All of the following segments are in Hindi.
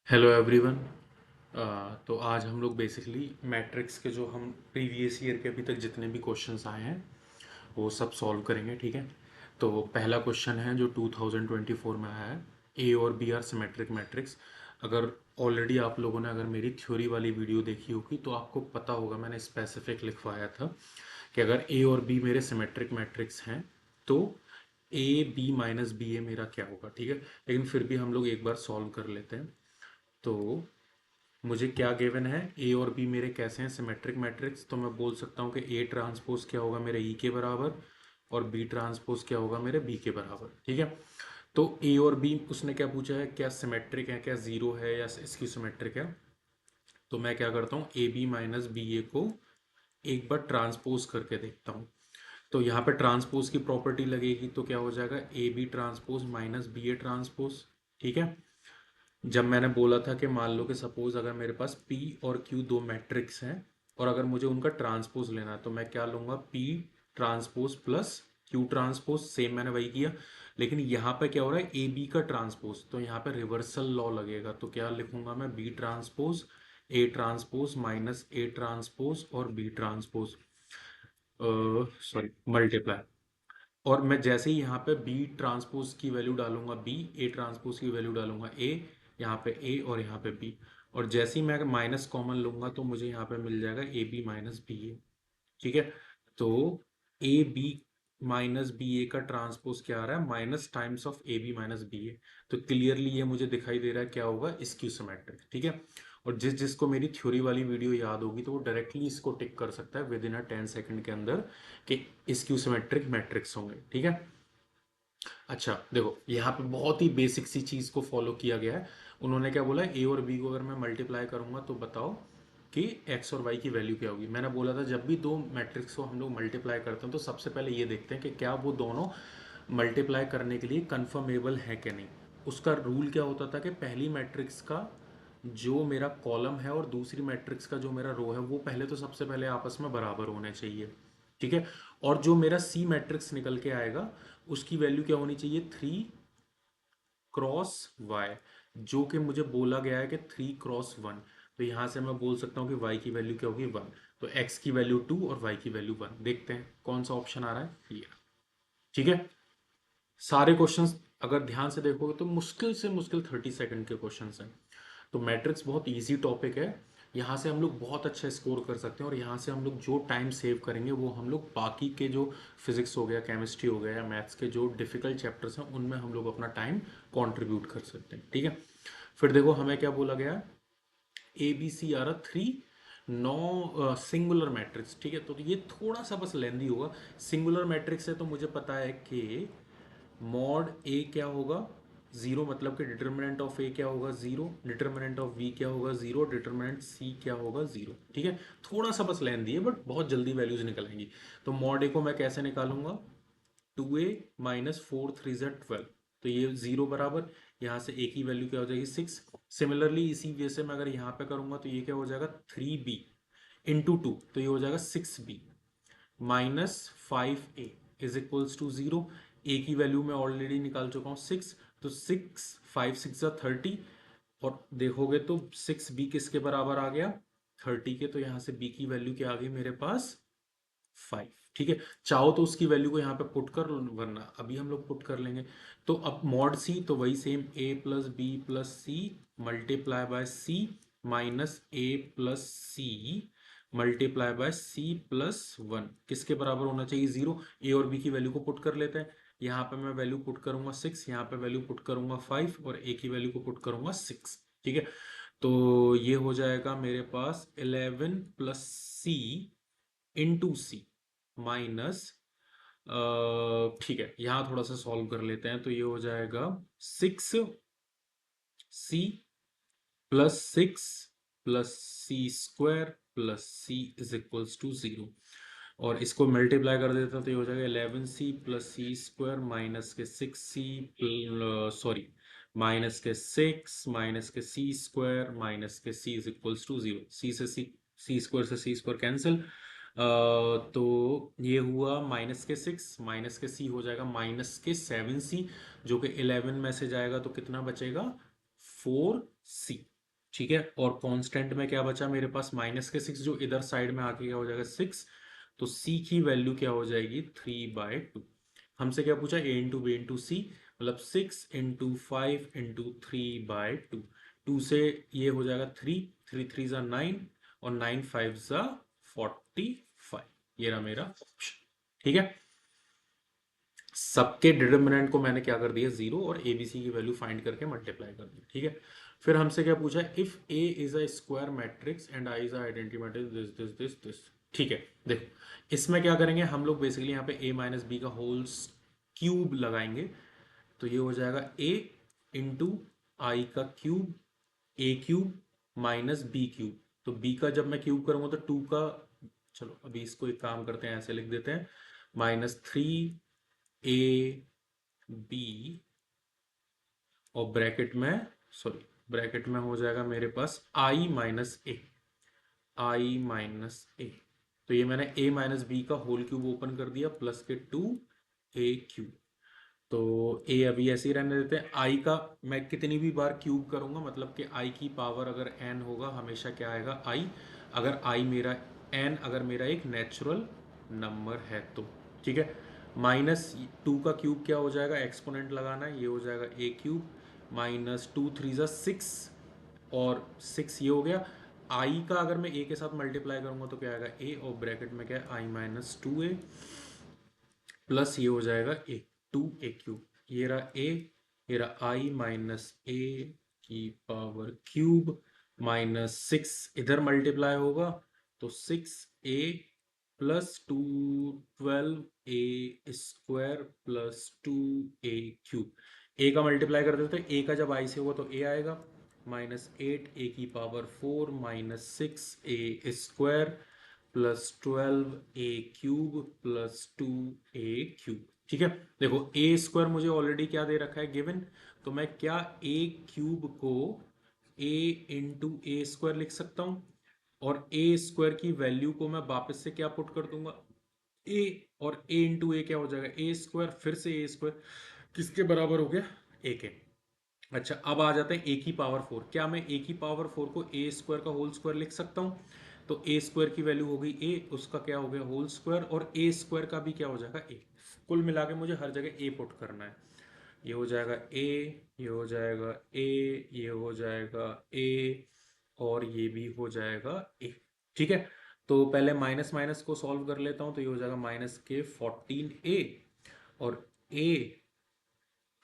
Hello everyone. तो आज हम लोग बेसिकली मैट्रिक्स के जो हम प्रीवियस ईयर के अभी तक जितने भी क्वेश्चंस आए हैं वो सब सॉल्व करेंगे, ठीक है। तो पहला क्वेश्चन है जो 2024 में आया है, ए और बी आर सिमेट्रिक मैट्रिक्स। अगर ऑलरेडी आप लोगों ने अगर मेरी थ्योरी वाली वीडियो देखी होगी तो आपको पता होगा मैंने स्पेसिफिक लिखवाया था कि अगर ए और बी मेरे सिमेट्रिक मैट्रिक्स हैं तो ए बी माइनस बी ए मेरा क्या होगा, ठीक है। लेकिन फिर भी हम लोग एक बार सॉल्व कर लेते हैं। तो मुझे क्या गिवन है, ए और बी मेरे कैसे हैं सिमेट्रिक मैट्रिक्स, तो मैं बोल सकता हूँ कि ए ट्रांसपोज क्या होगा मेरे ई के बराबर और बी ट्रांसपोज क्या होगा मेरे बी के बराबर, ठीक है। तो ए और बी उसने क्या पूछा है, क्या सिमेट्रिक है, क्या जीरो है या इसकी सिमेट्रिक है। तो मैं क्या करता हूँ, ए बी माइनस बी ए को एक बार ट्रांसपोज करके देखता हूँ। तो यहाँ पे ट्रांसपोज की प्रॉपर्टी लगेगी तो क्या हो जाएगा, A B transpose minus B A transpose, ठीक है। जब मैंने बोला था कि मान लो कि सपोज अगर मेरे पास P और Q दो मैट्रिक्स हैं और अगर मुझे उनका ट्रांसपोज लेना है तो मैं क्या लूंगा, P transpose plus Q transpose, same मैंने वही किया। लेकिन यहाँ पे क्या हो रहा है, ए बी का ट्रांसपोज, तो यहाँ पे रिवर्सल लॉ लगेगा। तो क्या लिखूंगा मैं, B transpose A transpose minus A transpose और बी ट्रांसपोज, सॉरी मल्टीप्लाई। और मैं जैसे ही यहाँ पे बी ट्रांसपोज की वैल्यू डालूंगा बी, ए ट्रांसपोज की वैल्यू डालूंगा ए, यहाँ पे ए और यहाँ पे बी। और जैसे ही मैं माइनस कॉमन लूंगा तो मुझे यहाँ पे मिल जाएगा A B minus B A, ठीक है। तो A B minus B A का ट्रांसपोज क्या आ रहा है, minus times of A B minus B A. तो क्लियरली ये मुझे दिखाई दे रहा है क्या होगा, स्क्यू सिमेट्रिक, ठीक है। और जिसको मेरी थ्योरी वाली वीडियो याद होगी तो वो डायरेक्टली इसको टिक कर सकता है विद इन अ 10 सेकंड के अंदर कि स्क्यू सिमेट्रिक मैट्रिक्स होंगे, ठीक है। अच्छा देखो, यहाँ पे बहुत ही बेसिक सी चीज को फॉलो किया गया है। उन्होंने क्या बोला, ए और बी को अगर मैं मल्टीप्लाई करूंगा तो बताओ कि एक्स और वाई की वैल्यू क्या होगी। मैंने बोला था जब भी दो मैट्रिक्स को हम लोग मल्टीप्लाई करते हैं तो सबसे पहले ये देखते हैं कि क्या वो दोनों मल्टीप्लाई करने के लिए कंफर्मेबल है कि नहीं। उसका रूल क्या होता था कि पहली मैट्रिक्स का जो मेरा कॉलम है और दूसरी मैट्रिक्स का जो मेरा रो है वो पहले तो सबसे पहले आपस में बराबर होने चाहिए, ठीक है। और जो मेरा सी मैट्रिक्स निकल के आएगा उसकी वैल्यू क्या होनी चाहिए, 3 क्रॉस वाई, जो कि मुझे बोला गया है कि 3 क्रॉस 1। तो यहां से मैं बोल सकता हूँ कि y की वैल्यू क्या होगी, 1। तो x की वैल्यू 2 और y की वैल्यू 1। देखते हैं कौन सा ऑप्शन आ रहा है, ये, ठीक है। सारे क्वेश्चंस अगर ध्यान से देखोगे तो मुश्किल से मुश्किल 30 सेकंड के क्वेश्चंस हैं। तो मैट्रिक्स बहुत इजी टॉपिक है। यहाँ से हम लोग बहुत अच्छा स्कोर कर सकते हैं और यहाँ से हम लोग जो टाइम सेव करेंगे वो हम लोग बाकी के जो फिजिक्स हो गया, केमिस्ट्री हो गया या मैथ्स के जो डिफिकल्ट चैप्टर्स हैं उनमें हम लोग अपना टाइम कंट्रीब्यूट कर सकते हैं, ठीक है। फिर देखो हमें क्या बोला गया, A B C are three non singular matrix, ठीक है। तो ये थोड़ा सा बस लेंदी होगा। सिंगुलर मैट्रिक्स है तो मुझे पता है कि मॉड ए क्या होगा, जीरो, मतलब कि डिटर्मिनेंट ऑफ ए क्या होगा, जीरो, डिटर्मिनेंट ऑफ बी क्या होगा, जीरो, डिटर्मिनेंट सी क्या होगा, जीरो, ठीक है। थोड़ा सा बस लेंदी है बट बहुत जल्दी वैल्यूज निकल आएंगी। तो मॉड ए को मैं कैसे निकालूंगा, 2a माइनस 4 3 z 12। तो ये जीरो बराबर, यहाँ से a की वैल्यू क्या हो जाएगी, 6। सिमिलरली इसी वे से मैं अगर यहाँ पे करूंगा तो ये क्या हो जाएगा, 3b × 2, तो ये हो जाएगा 6b minus 5a is equals to zero. A की वैल्यू मैं ऑलरेडी निकाल चुका हूँ 6। तो 6 5 6 30। और देखोगे तो 6b किसके बराबर आ गया, 30 के। तो यहाँ से b की वैल्यू क्या आ गई मेरे पास, 5, ठीक है। चाहो तो उसकी वैल्यू को यहाँ पे पुट कर लो, वरना अभी हम लोग पुट कर लेंगे। तो अब मॉड सी तो वही same, a plus b plus c multiply by c minus a plus c multiply by c plus 1 किसके बराबर होना चाहिए, जीरो। ए और बी की वैल्यू को पुट कर लेते हैं। यहाँ पे मैं वैल्यू पुट करूंगा 6, यहाँ पे वैल्यू पुट करूंगा 5 और ए की वैल्यू को पुट करूंगा 6, ठीक है। तो ये हो जाएगा मेरे पास 11 प्लस सी इंटू सी माइनस, ठीक है, यहां थोड़ा सा सॉल्व कर लेते हैं। तो ये हो जाएगा 6c plus 6 plus c² plus c is equals to 0। और इसको मल्टीप्लाई कर देता हूं तो ये हो जाएगा 11c प्लस c² माइनस के 6c, सॉरी, माइनस के 6 माइनस के c² माइनस के c इज इक्वल्स टू 0। सी से c² कैंसिल। तो ये हुआ माइनस के 6 माइनस के c हो जाएगा माइनस के 7c, जो कि 11 में से जाएगा तो कितना बचेगा, 4c, ठीक है। और कांस्टेंट में क्या बचा मेरे पास, माइनस के 6 जो इधर साइड में आके क्या हो जाएगा 6, तो c की वैल्यू क्या हो जाएगी 3/2। हमसे क्या पूछा, a इंटू बी इंटू सी, मतलब 6 इंटू 5 इंटू 3/2। 2 से ये हो जाएगा 3, 3 3 9 और 9 5 45। ये रहा मेरा ऑप्शन। ठीक है, सबके डिटर्मिनेंट को मैंने क्या कर दिया 0 और एबीसी की वैल्यू फाइंड करके मल्टीप्लाई कर दी। ठीक है, फिर हमसे क्या पूछा, if A is a square matrix and I is identity matrix this this this this. ठीक है, देखो इसमें क्या करेंगे हम लोग, बेसिकली यहाँ पे a माइनस बी का होल्स क्यूब लगाएंगे। तो ये हो जाएगा a इंटू आई का क्यूब, ए क्यूब माइनस बी क्यूब। तो b का जब मैं क्यूब करूंगा तो 2 का, चलो अभी इसको एक काम करते हैं, ऐसे लिख देते हैं, -3 बी, और ब्रैकेट में, सॉरी ब्रैकेट में हो जाएगा मेरे पास आई माइनस ए, आई माइनस ए। तो ये मैंने a माइनस बी का होल क्यूब ओपन कर दिया प्लस के 2a क्यूब। तो a अभी ऐसे ही रहने देते हैं। i का मैं कितनी भी बार क्यूब करूंगा, मतलब कि i की पावर अगर n होगा हमेशा क्या आएगा i, अगर i मेरा n अगर मेरा एक नेचुरल नंबर है तो। ठीक है, -2 का क्यूब क्या हो जाएगा, एक्सपोनेंट लगाना है, ये हो जाएगा a क्यूब, -2 3 6 और 6 ये हो गया। i का अगर मैं a के साथ मल्टीप्लाई करूंगा तो क्या आएगा a, और ब्रैकेट में क्या है i-2a प्लस ये हो जाएगा a, 2a क्यूब। ये रहा a, ये रहा i माइनस a की पावर क्यूब -6, इधर मल्टीप्लाई होगा तो 6a plus 2 12a square plus 2a cube. a का मल्टीप्लाई कर देते तो a का जब i से होगा तो a आएगा, -8a की power 4 -6a square plus 12a cube plus 2a cube. ठीक है, देखो a स्क्वायर मुझे ऑलरेडी क्या दे रखा है गिवन, तो मैं क्या a क्यूब को a इंटू ए स्क्वायर लिख सकता हूं, और a स्क्वायर की वैल्यू को मैं वापस से क्या पुट कर दूंगा a, और a इंटू ए क्या हो जाएगा a स्क्वायर, फिर से a स्क्वायर किसके बराबर हो गया a के। अच्छा अब आ जाते हैं ए की पावर 4, क्या मैं ए की पावर 4 को ए स्क्वायर का होल स्क्वायर लिख सकता हूँ, तो ए स्क्वायर की वैल्यू हो गई ए, उसका क्या हो गया होल स्क्वायर, और ए स्क्वायर का भी क्या हो जाएगा ए। कुल मिला के मुझे हर जगह ए पुट करना है, ये हो जाएगा ए, ये हो जाएगा ए, ये हो जाएगा ए, और ये भी हो जाएगा ए। ठीक है, तो पहले माइनस माइनस को सॉल्व कर लेता हूँ, तो ये हो जाएगा -14a और a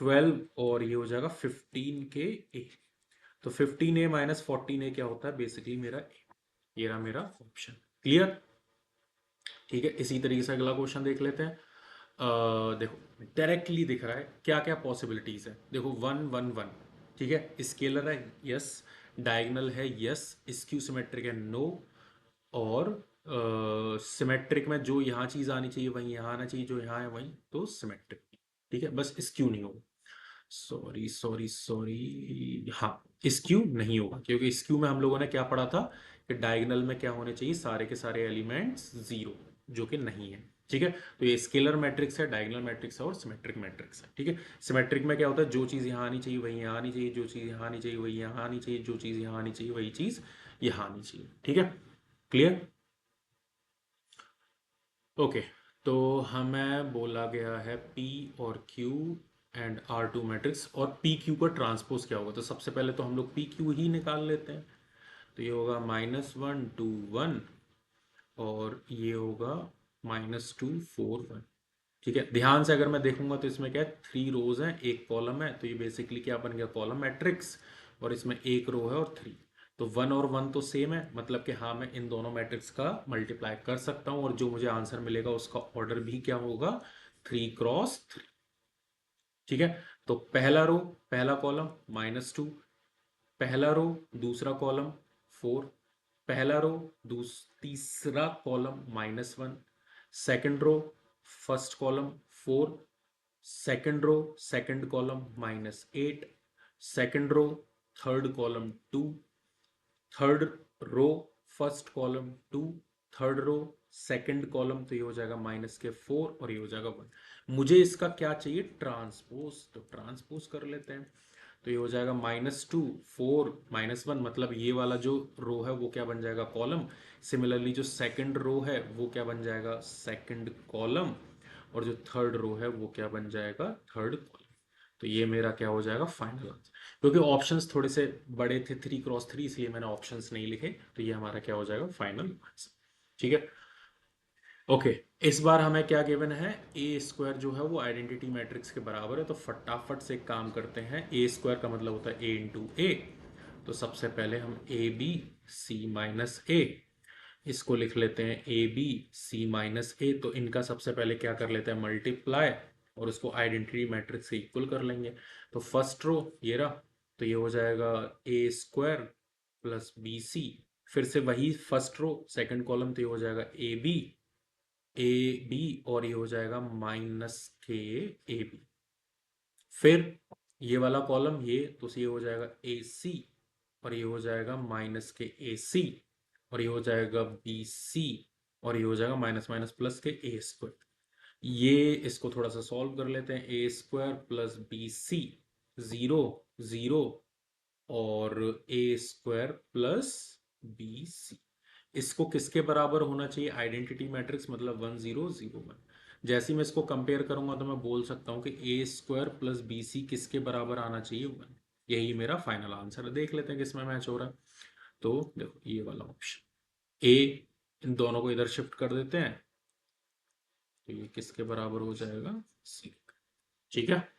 12, और ये हो जाएगा 15k a। तो 15a माइनस 14a क्या होता है, बेसिकली मेरा a। ये रहा मेरा ऑप्शन। क्लियर? ठीक है, इसी तरीके से अगला क्वेश्चन देख लेते हैं। देखो डायरेक्टली दिख रहा है क्या क्या पॉसिबिलिटीज है। देखो 1 1 1, ठीक है, स्केलर है यस, डायगोनल है यस, स्क्यू सिमेट्रिक है नो, और सिमेट्रिक में जो यहाँ चीज आनी चाहिए वही यहाँ आना चाहिए, जो यहाँ है वही तो सिमेट्रिक। ठीक है, बस स्क्यू नहीं होगा, सॉरी सॉरी सॉरी, हाँ स्क्यू नहीं होगा, क्योंकि स्क्यू में हम लोगों ने क्या पढ़ा था कि डायगोनल में क्या होने चाहिए, सारे के सारे एलिमेंट्स जीरो, जो कि नहीं है। ठीक है, तो ये स्केलर मैट्रिक्स है, डायगोनल मैट्रिक्स है और सिमेट्रिक मैट्रिक्स है। ठीक है, सिमेट्रिक में क्या होता है, जो चीज़ यहाँ आनी चाहिए वही यहाँ आनी चाहिए, जो चीज़ यहाँ आनी चाहिए वही यहाँ आनी चाहिए, जो चीज़ यहाँ आनी चाहिए वही चीज़ यहाँ आनी चाहिए। ठीक है, क्लियर? ओके, तो हमें बोला गया है P और Q एंड R2 मैट्रिक्स, और पी क्यू का ट्रांसपोज क्या होगा, तो सबसे पहले तो हम लोग पी क्यू ही निकाल लेते हैं। तो ये होगा -1 2 1, और ये होगा -2 4 1। ठीक है, ध्यान से अगर मैं देखूंगा तो इसमें क्या है, 3 रोज हैं एक कॉलम है, तो ये बेसिकली क्या बन गया कॉलम मैट्रिक्स, और इसमें एक रो है और 3। तो 1 और 1 तो सेम है, मतलब कि हाँ मैं इन दोनों मैट्रिक्स का मल्टीप्लाई कर सकता हूँ, और जो मुझे आंसर मिलेगा उसका ऑर्डर भी क्या होगा 3 × 3। ठीक है, तो पहला रो पहला कॉलम -2, पहला रो दूसरा कॉलम 4, पहला रो तीसरा column -1, second row first column 4, second row second column -8, second row third column 2, third row first column 2, third row second column, तो ये हो जाएगा -4 और ये हो जाएगा 1। मुझे इसका क्या चाहिए, ट्रांसपोज, तो ट्रांसपोज कर लेते हैं। तो ये हो जाएगा -2 4 -1, मतलब ये वाला जो रो है वो क्या बन जाएगा, कॉलम। सिमिलरली जो सेकंड रो है वो क्या बन जाएगा, सेकंड कॉलम। और जो थर्ड रो है वो क्या बन जाएगा, थर्ड कॉलम। तो ये मेरा क्या हो जाएगा, फाइनल आंसर। क्योंकि ऑप्शंस थोड़े से बड़े थे, 3 × 3, इसलिए मैंने ऑप्शंस नहीं लिखे। तो ये हमारा क्या हो जाएगा, फाइनल आंसर। ठीक है। ओके, इस बार हमें क्या गिवन है, ए स्क्वायर जो है वो आइडेंटिटी मैट्रिक्स के बराबर है। तो फटाफट से एक काम करते हैं, ए स्क्वायर का मतलब होता है ए इंटू ए। तो सबसे पहले हम ए बी सी माइनस ए, इसको लिख लेते हैं ए बी सी माइनस ए। तो इनका सबसे पहले क्या कर लेते हैं, मल्टीप्लाई, और उसको आइडेंटिटी मैट्रिक्स से इक्वल कर लेंगे। तो फर्स्ट रो ये रहा, तो ये हो जाएगा ए स्क्वायर प्लस बी सी। फिर से वही फर्स्ट रो सेकंड कॉलम, तो ये हो जाएगा ए बी, और ये हो जाएगा माइनस के ए बी। फिर ये वाला कॉलम ये, तो ये हो जाएगा ए सी, और ये हो जाएगा माइनस के ए सी, और ये हो जाएगा बी सी, और ये हो जाएगा माइनस माइनस प्लस के ए स्क्वायर। ये इसको थोड़ा सा सॉल्व कर लेते हैं, ए स्क्वायर प्लस बी सी, 0 0, और ए स्क्वायर प्लस बी सी। इसको किसके बराबर होना चाहिए, आइडेंटिटी मैट्रिक्स, मतलब 1 0 0 1। जैसे ही मैं इसको कंपेयर करूंगा तो मैं बोल सकता हूं कि ए स्क्वायर प्लस बी सी किसके बराबर आना चाहिए, 1। यही मेरा फाइनल आंसर है। देख लेते हैं किसमें मैच हो रहा है। तो देखो ये वाला ऑप्शन ए, इन दोनों को इधर शिफ्ट कर देते हैं, तो ये किसके बराबर हो जाएगा, सी। ठीक है।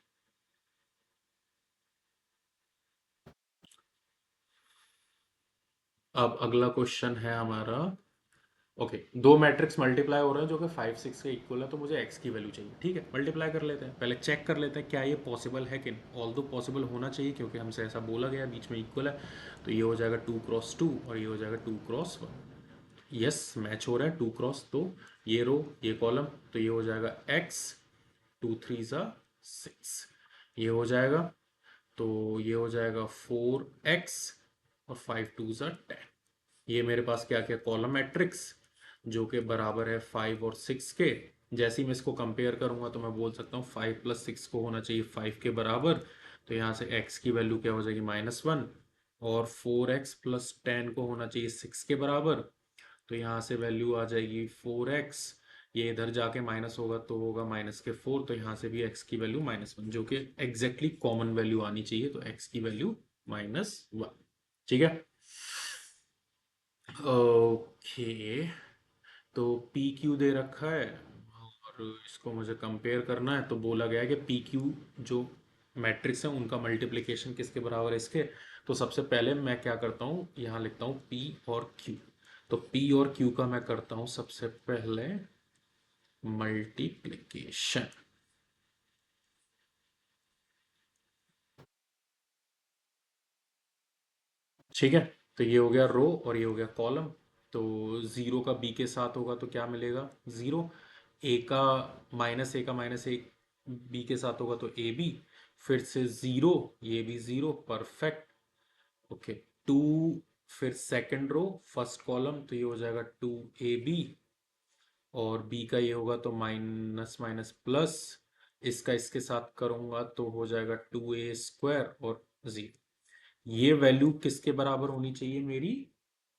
अब अगला क्वेश्चन है हमारा। ओके, दो मैट्रिक्स मल्टीप्लाई हो रहे हैं जो कि 5 6 के इक्वल है। तो मुझे एक्स की वैल्यू चाहिए। ठीक है, मल्टीप्लाई कर लेते हैं, पहले चेक कर लेते हैं क्या ये पॉसिबल है कि, ऑल दो पॉसिबल होना चाहिए क्योंकि हमसे ऐसा बोला गया, बीच में इक्वल है। तो ये हो जाएगा 2 × 2, और ये हो जाएगा 2 × 1। यस, मैच हो रहा है 2 × 2। तो ये रो ये कॉलम, तो ये हो जाएगा एक्स, 2 3 × 6, ये हो जाएगा। तो ये हो जाएगा 4x, और 5 2 × 10। ये मेरे पास क्या क्या कॉलम मैट्रिक्स, जो कि बराबर है 5 और 6 के। जैसे ही मैं इसको कंपेयर करूंगा तो मैं बोल सकता हूँ 5 + 6 को होना चाहिए 5 के बराबर। तो यहाँ से x की वैल्यू क्या हो जाएगी, -1। और 4x + 10 को होना चाहिए 6 के बराबर। तो यहाँ से वैल्यू आ जाएगी 4x, ये इधर जाके माइनस होगा तो होगा -4। तो यहाँ से भी x की वैल्यू -1, जो कि एग्जैक्टली कॉमन वैल्यू आनी चाहिए। तो x की वैल्यू -1। ठीक है। ओके, तो पी क्यू दे रखा है, और इसको मुझे कंपेयर करना है। तो बोला गया है कि पी क्यू जो मैट्रिक्स है उनका मल्टीप्लिकेशन किसके बराबर है, इसके। तो सबसे पहले मैं क्या करता हूँ, यहाँ लिखता हूँ पी और क्यू। तो पी और क्यू का मैं करता हूँ सबसे पहले मल्टीप्लिकेशन। ठीक है, तो ये हो गया रो और ये हो गया कॉलम। तो 0 का बी के साथ होगा तो क्या मिलेगा, 0। ए का -a का -a बी के साथ होगा तो ए बी। फिर से 0, ये भी 0, परफेक्ट। ओके, 2, फिर सेकंड रो फर्स्ट कॉलम, तो ये हो जाएगा 2ab, और बी का ये होगा तो माइनस माइनस प्लस, इसका इसके साथ करूंगा तो हो जाएगा 2a² और 0। ये वैल्यू किसके बराबर होनी चाहिए मेरी,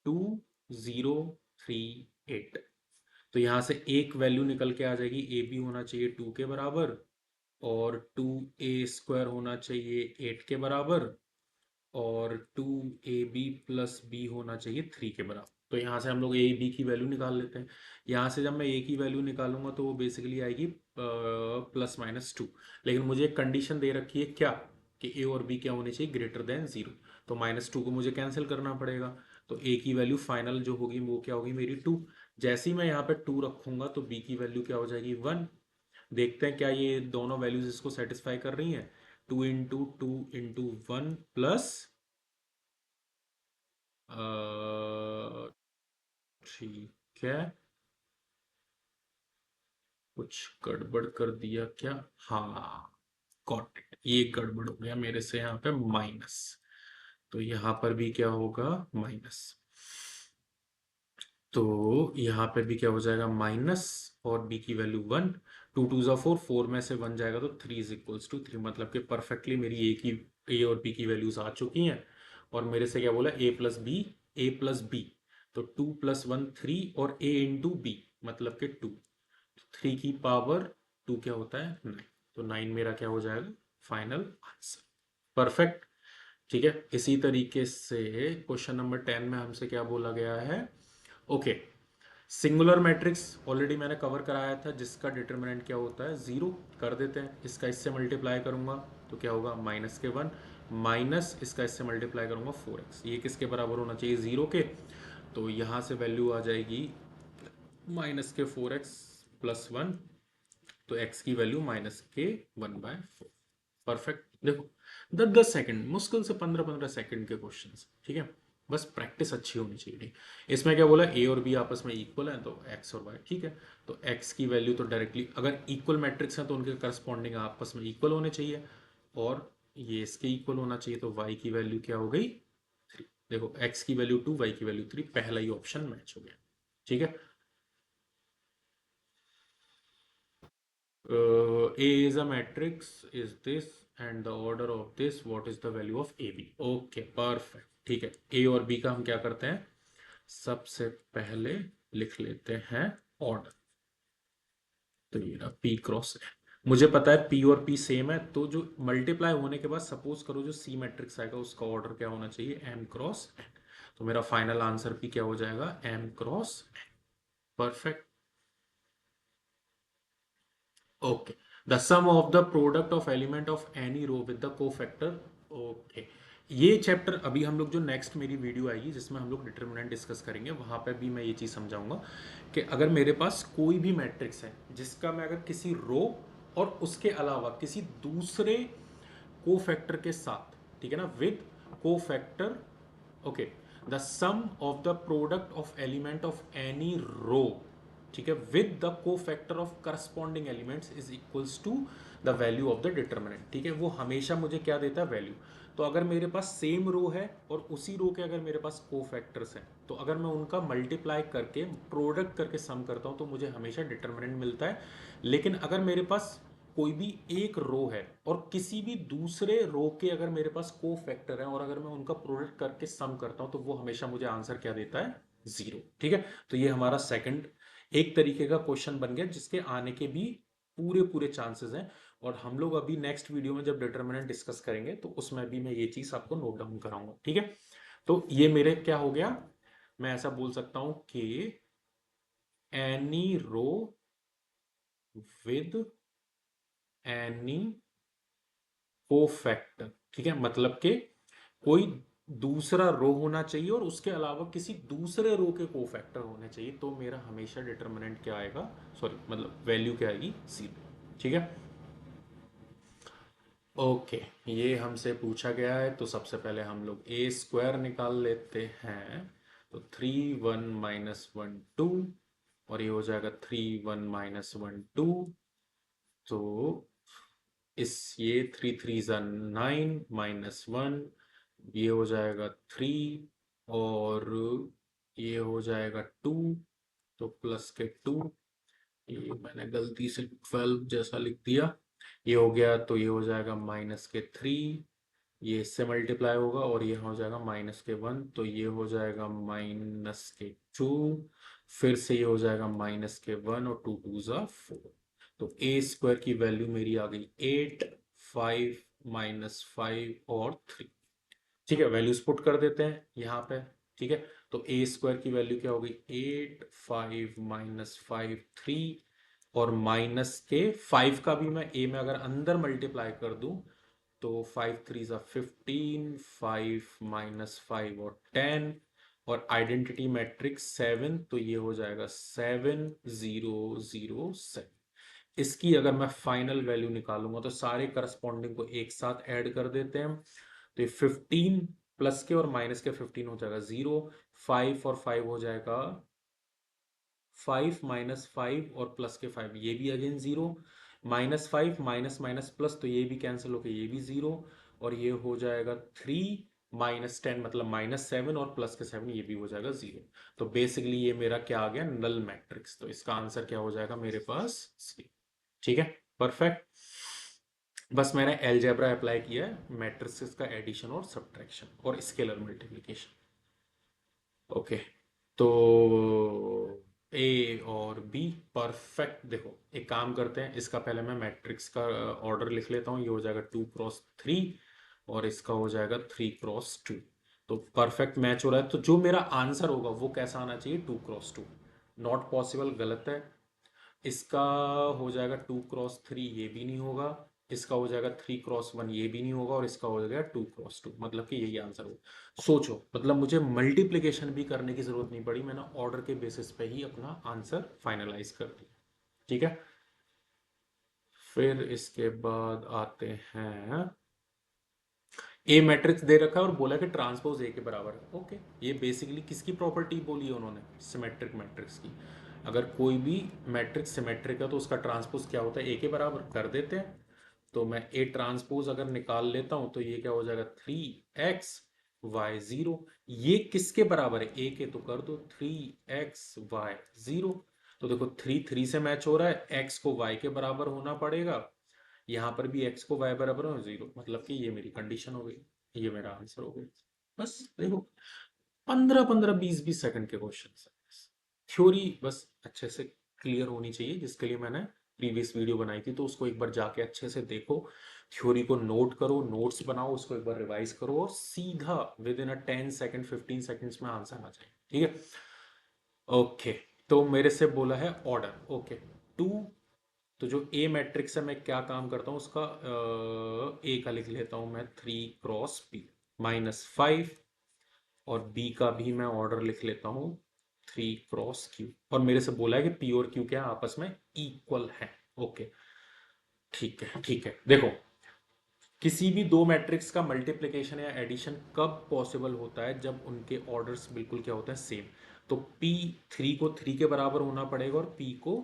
2038। तो यहां से एक वैल्यू निकल के आ जाएगी, ए बी होना चाहिए 2 के बराबर, और 2a² होना चाहिए 8 के बराबर, और 2ab + b होना चाहिए 3 के बराबर। तो यहाँ से हम लोग ए बी की वैल्यू निकाल लेते हैं। यहाँ से जब मैं ए की वैल्यू निकालूंगा तो वो बेसिकली आएगी +-2। लेकिन मुझे एक कंडीशन दे रखी है क्या, कि ए और बी क्या होने चाहिए, >0। तो -2 को मुझे कैंसिल करना पड़ेगा। तो ए की वैल्यू फाइनल जो होगी वो क्या होगी मेरी 2। जैसे ही मैं यहाँ पे 2 रखूंगा तो बी की वैल्यू क्या हो जाएगी, 1। देखते हैं क्या ये दोनों वैल्यूज इसको सेटिस्फाई कर रही हैं। 2 × 2 × 1 प्लस, ठीक है, कुछ गड़बड़ कर दिया क्या, हाँ, गॉट इट, ये गड़बड़ हो गया मेरे से यहाँ पे माइनस। तो यहाँ पर भी क्या होगा, माइनस। तो यहाँ पे भी क्या हो जाएगा, माइनस, और बी की वैल्यू 1। 2 2 4, 4 में से 1 जाएगा तो 3 इज इक्वल्स टू 3, मतलब कि परफेक्टली मेरी ए और बी की वैल्यूज आ चुकी हैं। और मेरे से क्या बोला, ए प्लस बी, तो 2 + 1 3 और ए इंटू बी मतलब कि 2, 3 की पावर 2 क्या होता है 9, तो 9 मेरा क्या हो जाएगा फाइनल आंसर। परफेक्ट। ठीक है, इसी तरीके से क्वेश्चन नंबर 10 में हमसे क्या बोला गया है, ओके, सिंगुलर मैट्रिक्स ऑलरेडी मैंने कवर कराया था, जिसका डिटरमिनेंट क्या होता है 0, कर देते हैं। इसका इससे मल्टीप्लाई करूंगा तो क्या होगा -1, माइनस इसका इससे मल्टीप्लाई करूंगा 4x, ये किसके बराबर होना चाहिए 0 के, तो यहां से वैल्यू आ जाएगी -4x + 1, तो x की वैल्यू -1/4। परफेक्ट। देखो 10 10 सेकंड, मुश्किल से 15 15 सेकंड के क्वेश्चन, ठीक है, बस प्रैक्टिस अच्छी होनी चाहिए। ठीक, इसमें क्या बोला, ए और बी आपस में इक्वल है, तो एक्स और वाई, ठीक है, तो एक्स की वैल्यू तो डायरेक्टली, अगर इक्वल मैट्रिक्स है तो उनके करस्पॉन्डिंग आपस में इक्वल होने चाहिए, और ये इसके इक्वल होना चाहिए, तो वाई की वैल्यू क्या हो गई 3। देखो एक्स की वैल्यू 2, वाई की वैल्यू 3, पहला ही ऑप्शन मैच हो गया। ठीक है, A is a matrix is this and the order of this, what is the value of AB? Okay perfect. ठीक है, ए और बी का हम क्या करते हैं, सबसे पहले लिख लेते हैं ऑर्डर, तो ये रहा P क्रॉस है, मुझे पता है P और P सेम है, तो जो मल्टीप्लाई होने के बाद सपोज करो जो C मैट्रिक्स आएगा उसका ऑर्डर क्या होना चाहिए M क्रॉस N, तो मेरा फाइनल आंसर P क्या हो जाएगा M cross N। Perfect. Okay, the sum of the product of element of any row with the cofactor. Okay, ये चैप्टर अभी हम लोग जो नेक्स्ट मेरी वीडियो आएगी जिसमें हम लोग डिटरमिनेंट डिस्कस करेंगे, वहां पे भी मैं ये चीज समझाऊंगा कि अगर मेरे पास कोई भी मैट्रिक्स है जिसका मैं अगर किसी रो और उसके अलावा किसी दूसरे कोफैक्टर के साथ, ठीक है ना, with cofactor, okay, the sum of the product of element of any row, ठीक है, with the cofactor of corresponding elements is equals to the value of the determinant. ठीक है, वो हमेशा मुझे क्या देता है वैल्यू, तो अगर मेरे पास सेम रो है और उसी रो के अगर मेरे पास कोफैक्टर्स हैं, तो अगर मैं उनका मल्टीप्लाई करके प्रोडक्ट करके सम करता हूं तो मुझे हमेशा डिटरमिनेंट मिलता है। लेकिन अगर मेरे पास कोई भी एक रो है और किसी भी दूसरे रो के अगर मेरे पास को फैक्टर है और अगर मैं उनका प्रोडक्ट करके सम करता हूं तो वो हमेशा मुझे आंसर क्या देता है 0। ठीक है, तो ये हमारा सेकंड एक तरीके का क्वेश्चन बन गया जिसके आने के भी पूरे पूरे चांसेस हैं। और हम लोग अभी नेक्स्ट वीडियो में जब डिटरमिनेंट डिस्कस करेंगे तो उसमें भी मैं ये चीज आपको नोट डाउन कराऊंगा। ठीक है, तो ये मेरे क्या हो गया, मैं ऐसा बोल सकता हूं कि any row with any cofactor, ठीक है, मतलब कि कोई दूसरा रो होना चाहिए और उसके अलावा किसी दूसरे रो के कोफैक्टर होने चाहिए, तो मेरा हमेशा डिटरमिनेंट क्या आएगा, सॉरी मतलब वैल्यू क्या आएगी 0। ठीक है, ओके, ये हमसे पूछा गया है, तो सबसे पहले हम लोग ए स्क्वायर निकाल लेते हैं, तो 3 1 - 1 2, और ये हो जाएगा 3 1 - 1 2, तो इस ये 3 3 9 -1, ये हो जाएगा 3, और ये हो जाएगा 2, तो प्लस के 2, ये मैंने गलती से 12 जैसा लिख दिया, ये हो गया, तो ये हो जाएगा -3, ये इससे मल्टीप्लाई होगा और ये हो जाएगा -1, तो ये हो जाएगा -2, फिर से ये हो जाएगा -1 और 2 2 ज़ा 4, तो ए स्क्वायर की वैल्यू मेरी आ गई 8 5 -5 और 3। ठीक है, वैल्यूज पुट कर देते हैं यहाँ पे। ठीक है, तो ए स्क्वायर की वैल्यू क्या हो गई 8 5 -5 3, और माइनस के 5 का भी मैं ए में अगर अंदर मल्टीप्लाई कर दूं तो 5 3 ज़ा 15, 5 -5 और 10, और आइडेंटिटी मैट्रिक्स 7, तो ये हो जाएगा 7 0 0 7। इसकी अगर मैं फाइनल वैल्यू निकालूंगा तो सारे करस्पॉन्डिंग को एक साथ ऐड कर देते हैं, तो ये 15 प्लस के और माइनस के 15 हो जाएगा 0, 5 और 5 हो जाएगा 5 -5 और प्लस के 5, ये भी अगेन 0, -5 माइनस माइनस प्लस, तो ये भी कैंसिल होकर ये भी 0, और ये हो जाएगा 3 -10 मतलब -7 और प्लस के 7 ये भी हो जाएगा 0। तो बेसिकली ये मेरा क्या आ गया नल मैट्रिक्स, तो इसका आंसर क्या हो जाएगा मेरे पास 0। ठीक है, परफेक्ट। बस मैंने अलजेब्रा अप्लाई किया है, मैट्रिसेस का एडिशन और सब्ट्रैक्शन और स्केलर मल्टीप्लिकेशन। ओके, तो ए और बी परफेक्ट। देखो एक काम करते हैं, इसका पहले मैं मैट्रिक्स का ऑर्डर लिख लेता हूँ। ये हो जाएगा 2 क्रॉस 3 और इसका हो जाएगा 3 क्रॉस 2। तो परफेक्ट मैच हो रहा है। तो जो मेरा आंसर होगा वो कैसा आना चाहिए? 2 क्रॉस 2। नॉट पॉसिबल, गलत है। इसका हो जाएगा 2 क्रॉस 3, ये भी नहीं होगा। इसका हो जाएगा 3 क्रॉस 1, ये भी नहीं होगा। और इसका हो जाएगा 2 क्रॉस 2, मतलब कि यही आंसर होगा। सोचो, मतलब मुझे मल्टीप्लिकेशन भी करने की जरूरत नहीं पड़ी, मैंने ऑर्डर के बेसिस पे ही अपना आंसर फाइनलाइज कर दिया। ठीक है, फिर इसके बाद आते हैं, ए मैट्रिक्स दे रखा है और बोला कि ट्रांसपोज ए के बराबर है। ओके, ये बेसिकली किसकी प्रॉपर्टी बोली है उन्होंने? सिमेट्रिक मैट्रिक्स की। अगर कोई भी मैट्रिक्स सिमेट्रिक है तो उसका ट्रांसपोज क्या होता है? ए के बराबर कर देते हैं। तो मैं ए ट्रांसपोज अगर निकाल लेता हूं तो ये क्या हो जाएगा? 3x y 0। ये किसके बराबर है? ए के, तो कर दो 3x y 0। तो देखो 3 से मैच हो रहा है, x को y के बराबर होना पड़ेगा, यहां पर भी x को y बराबर हो 0, मतलब कि ये मेरी कंडीशन हो गई, ये मेरा आंसर हो गया। बस देखो, 15-15 20-20 सेकंड के क्वेश्चन है। थ्योरी बस अच्छे से क्लियर होनी चाहिए, जिसके लिए मैंने प्रीवियस वीडियो बनाई थी, तो उसको एक बार जाके अच्छे से देखो, थ्योरी को नोट करो, नोट्स बनाओ, उसको एक बार रिवाइज करो और सीधा विद इन 10 सेकंड 15 सेकंड्स में आंसर आ जाए। ठीक है, ओके। तो मेरे से बोला है ऑर्डर, ओके। टू, तो जो ए मैट्रिक्स है मैं क्या काम करता हूँ उसका, ए का लिख लेता हूं मैं 3 क्रॉस बी -5, और बी का भी मैं ऑर्डर लिख लेता हूं 3 क्रॉस क्यू। और मेरे से बोला है कि पी और क्यू क्या है? आपस में इक्वल है। ओके, ठीक है, ठीक है। देखो, किसी भी दो मैट्रिक्स का मल्टीप्लिकेशन या एडिशन कब पॉसिबल होता है? जब उनके ऑर्डर्स बिल्कुल क्या होते हैं? सेम। तो P3 को 3 के बराबर होना पड़ेगा और P को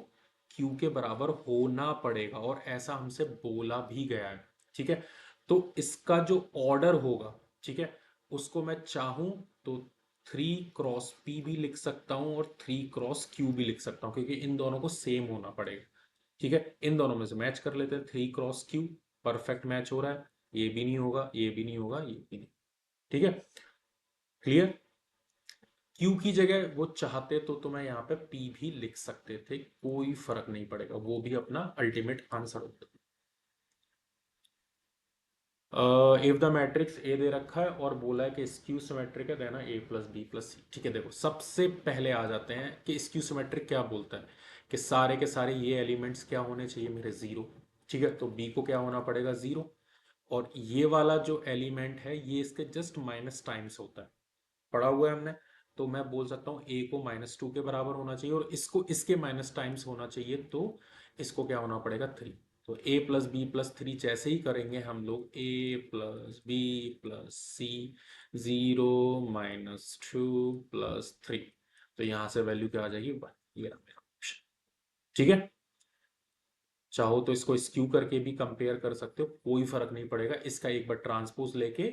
Q के बराबर होना पड़ेगा, और ऐसा हमसे बोला भी गया है। ठीक है, तो इसका जो ऑर्डर होगा, ठीक है, उसको मैं चाहूं तो 3 क्रॉस P भी लिख सकता हूं और 3 क्रॉस Q भी लिख सकता हूं, क्योंकि इन दोनों को सेम होना पड़ेगा। ठीक है, इन दोनों में से मैच कर लेते हैं। 3 क्रॉस Q परफेक्ट मैच हो रहा है, ये भी नहीं होगा, ये भी नहीं होगा, ये भी नहीं। ठीक है, क्लियर। क्यू की जगह वो चाहते तो मैं यहाँ पे पी भी लिख सकते थे, कोई फर्क नहीं पड़ेगा, वो भी अपना अल्टीमेट आंसर होता। इफ द मैट्रिक्स ए दे रखा है और बोला है कि स्क्यू सिमेट्रिक है, देना ए प्लस बी प्लस सी। ठीक है, देखो सबसे पहले आ जाते हैं कि स्क्यू सिमेट्रिक क्या बोलता है, कि सारे के सारे ये एलिमेंट्स क्या होने चाहिए मेरे? 0। ठीक है, तो बी को क्या होना पड़ेगा? 0। और ये वाला जो एलिमेंट है ये इसके जस्ट माइनस टाइम्स होता है, पढ़ा हुआ है हमने। तो मैं बोल सकता हूँ ए को -2 के बराबर होना चाहिए और इसको इसके माइनस टाइम्स होना चाहिए, तो इसको क्या होना पड़ेगा? 3। तो a प्लस बी प्लस 3 जैसे ही करेंगे हम लोग, a plus b plus c 0 -2 +3, तो यहां से वैल्यू क्या आ जाएगी? 1। ये रहा मेरा ऑप्शन। ठीक है, चाहो तो इसको स्क्यू करके भी कंपेयर कर सकते हो, कोई फर्क नहीं पड़ेगा। इसका एक बार ट्रांसपोज लेके,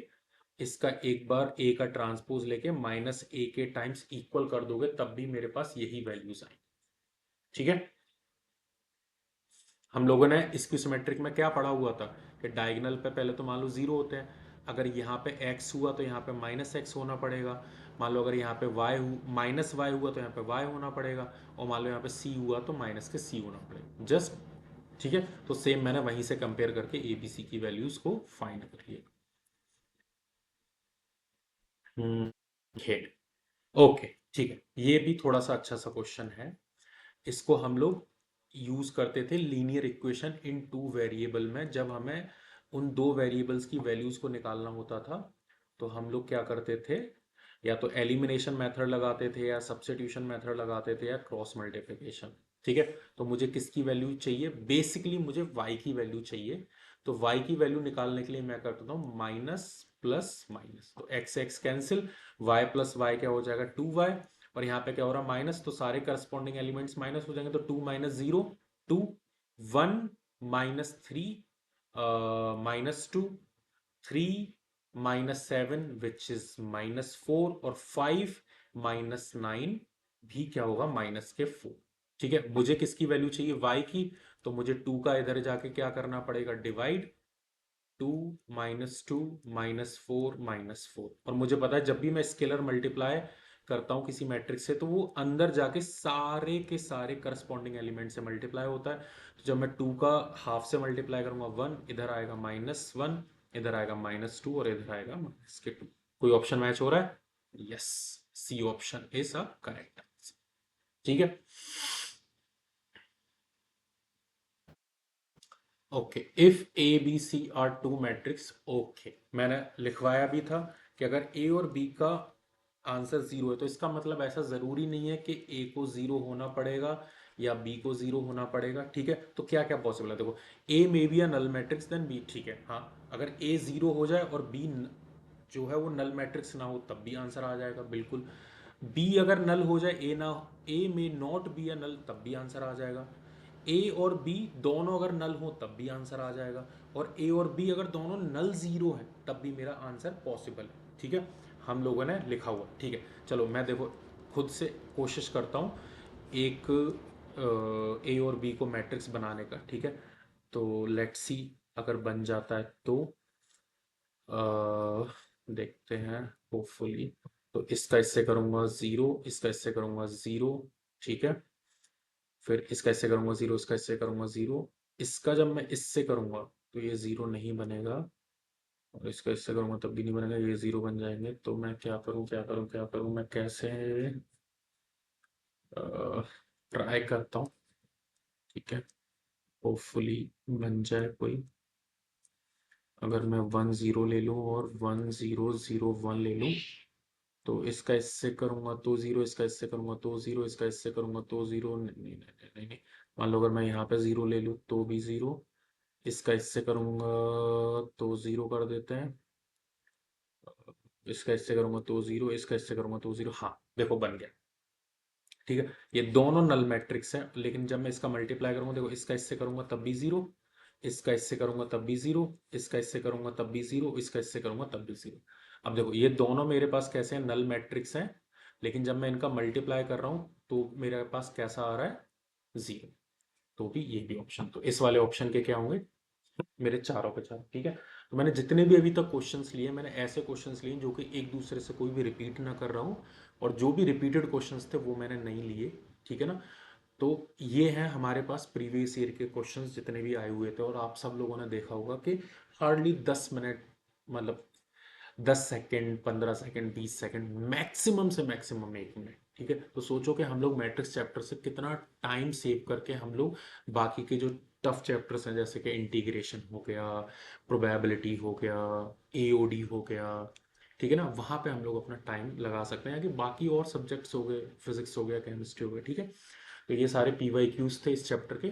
इसका एक बार ए का ट्रांसपोज लेके -a के टाइम्स इक्वल कर दोगे, तब भी मेरे पास यही वैल्यूज आएंगी। ठीक है, हम लोगों ने इसकी सिमेट्रिक में क्या पढ़ा हुआ था कि डायगोनल पे पहले तो मान लो 0 होते हैं, अगर यहाँ पे x हुआ तो यहाँ पे -x होना पड़ेगा। मान लो अगर यहाँ पे -y हुआ तो यहाँ पे y होना पड़ेगा, और मान लो यहाँ पे c हुआ तो माइनस के c होना पड़ेगा, जस्ट। ठीक है, तो सेम मैंने वहीं से कंपेयर करके ए बी सी की वैल्यूज को फाइंड कर लिया। हेड, ओके, ठीक है। ये भी थोड़ा सा अच्छा सा क्वेश्चन है। इसको हम लोग यूज करते थे लीनियर इक्वेशन इन 2 वेरिएबल में, जब हमें उन 2 वेरिएबल्स की वैल्यूज को निकालना होता था, तो हम लोग क्या करते थे? या तो एलिमिनेशन मेथड लगाते थे, या सब्स्टिट्यूशन मेथड लगाते थे, या क्रॉस मल्टीप्लिकेशन। ठीक है, तो मुझे किसकी वैल्यू चाहिए? बेसिकली मुझे y की वैल्यू चाहिए। तो y की वैल्यू निकालने के लिए मैं करता हूँ माइनस प्लस माइनस, तो x x cancel, y plus y क्या हो जाएगा? 2y। और यहाँ पे क्या हो रहा है? माइनस, तो सारे करस्पॉन्डिंग एलिमेंट्स माइनस हो जाएंगे, तो 2 - 0 2, 1 -3 -2, 3 -7 विच इज -4, और 5 -9 भी क्या होगा? -4। ठीक है, मुझे किसकी वैल्यू चाहिए? y की। तो मुझे 2 का इधर जाके क्या करना पड़ेगा, डिवाइड 2 -2 -4 -4। और मुझे पता है जब भी मैं स्केलर मल्टीप्लाई करता हूं किसी मैट्रिक्स से तो वो अंदर जाके सारे के सारे करस्पॉन्डिंग एलिमेंट से मल्टीप्लाई होता है। तो जब मैं 2 का हाफ से मल्टीप्लाई करूंगा 1, इधर आएगा -1, इधर आएगा -2 और इधर आएगा -2। कोई ऑप्शन मैच हो रहा है? Yes, C option is a correct answer. ठीक है। Okay, if A B C are two matrix, okay मैंने लिखवाया भी था कि अगर ए और बी का आंसर जीरो है तो इसका मतलब ऐसा जरूरी नहीं है कि ए को जीरो होना पड़ेगा या बी को जीरो होना पड़ेगा। ठीक है, तो क्या क्या पॉसिबल है, देखो A may be a null matrix then B. ठीक है, हाँ, अगर ए जीरो हो जाए और बी जो है वो नल मैट्रिक्स ना हो तब भी आंसर आ जाएगा, बिल्कुल। बी अगर नल हो जाए, ए ना, ए में नॉट बी अ नल, तब भी आंसर आ जाएगा। ए और बी दोनों अगर नल हो तब भी आंसर आ जाएगा। और ए और बी अगर दोनों नल जीरो है तब भी मेरा आंसर पॉसिबल है। ठीक है, हम लोगों ने लिखा हुआ। ठीक है, चलो मैं देखो खुद से कोशिश करता हूँ एक ए और बी को मैट्रिक्स बनाने का। ठीक है, तो लेट्स सी अगर बन जाता है तो देखते हैं, होपफुली। तो इसका इससे करूंगा जीरो, इसका इससे करूंगा जीरो। ठीक है, फिर इसका इससे करूंगा जीरो, इसका इससे करूंगा जीरो। इसका जब मैं इससे करूंगा तो ये जीरो नहीं बनेगा, और इसका इससे करूंगा तब भी नहीं बनेगा, ये जीरो बन जाएंगे। तो मैं क्या करूं, क्या करूं, क्या करूं, मैं कैसे ट्राई करता हूँ। ठीक है, होपफुली बन जाए कोई। अगर मैं 1 0 ले लूं और 1 0 0 1 ले लूं, तो इसका इससे करूंगा तो जीरो, इसका इससे करूंगा तो जीरो, इसका इससे करूंगा तो जीरो, नहीं नहीं नहीं नहीं नहीं नहीं। मान लो अगर मैं यहाँ पे जीरो ले लूँ तो भी जीरो, इसका इससे करूंगा तो जीरो कर देते हैं, इसका इससे करूंगा तो जीरो, इसका इससे करूंगा तो जीरो। हाँ देखो बन गया। ठीक है, ये दोनों नल मैट्रिक्स है, लेकिन जब मैं इसका मल्टीप्लाई करूंगा, देखो इसका इससे करूंगा तब भी जीरो, इसका इससे करूंगा तब भी जीरो, इसका इससे करूंगा तब भी जीरो, इसका इससे करूंगा तब भी जीरो। अब देखो ये दोनों मेरे पास कैसे हैं, नल मैट्रिक्स हैं, लेकिन जब मैं इनका मल्टीप्लाई कर रहा हूं तो मेरे पास कैसा आ रहा है, जीरो। तो भी ये भी ऑप्शन, तो इस वाले ऑप्शन के क्या होंगे, मेरे चारों के चार। ठीक है, तो मैंने जितने भी अभी तक क्वेश्चंस लिए, मैंने ऐसे क्वेश्चंस लिए जो कि एक दूसरे से कोई भी रिपीट ना कर रहा हूँ, और जो भी रिपीटेड क्वेश्चंस थे वो मैंने नहीं लिए। ठीक है ना, तो ये हैं हमारे पास प्रीवियस ईयर के क्वेश्चंस जितने भी आए हुए थे, और आप सब लोगों ने देखा होगा कि हार्डली 10 मिनट, मतलब 10 सेकेंड, 15 सेकेंड, 20 सेकेंड, मैक्सिमम से मैक्सिमम 1 मिनट। ठीक है, तो सोचो कि हम लोग मैट्रिक्स चैप्टर से कितना टाइम सेव करके हम लोग बाकी के जो टफ चैप्टर्स हैं, जैसे कि इंटीग्रेशन हो गया, प्रोबेबिलिटी हो गया, एओडी हो गया, ठीक है ना, वहां पे हम लोग अपना टाइम लगा सकते हैं, या कि बाकी और सब्जेक्ट्स हो गए, फिजिक्स हो गया, केमिस्ट्री हो गया। ठीक है, तो ये सारे पीवाईक्यूज थे इस चैप्टर के।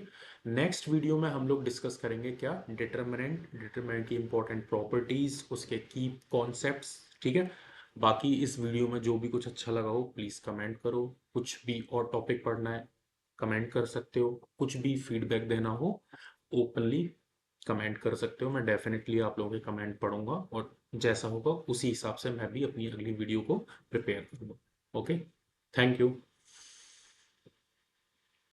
नेक्स्ट वीडियो में हम लोग डिस्कस करेंगे क्या, डिटरमिनेंट, डिटरमिनेंट की इंपॉर्टेंट प्रॉपर्टीज, उसके की कॉन्सेप्ट्स। ठीक है, बाकी इस वीडियो में जो भी कुछ अच्छा लगा हो प्लीज कमेंट करो, कुछ भी और टॉपिक पढ़ना है कमेंट कर सकते हो, कुछ भी फीडबैक देना हो ओपनली कमेंट कर सकते हो। मैं डेफिनेटली आप लोगों के कमेंट पढ़ूंगा, और जैसा होगा उसी हिसाब से मैं भी अपनी अगली वीडियो को प्रिपेयर करूंगा। Okay, thank you.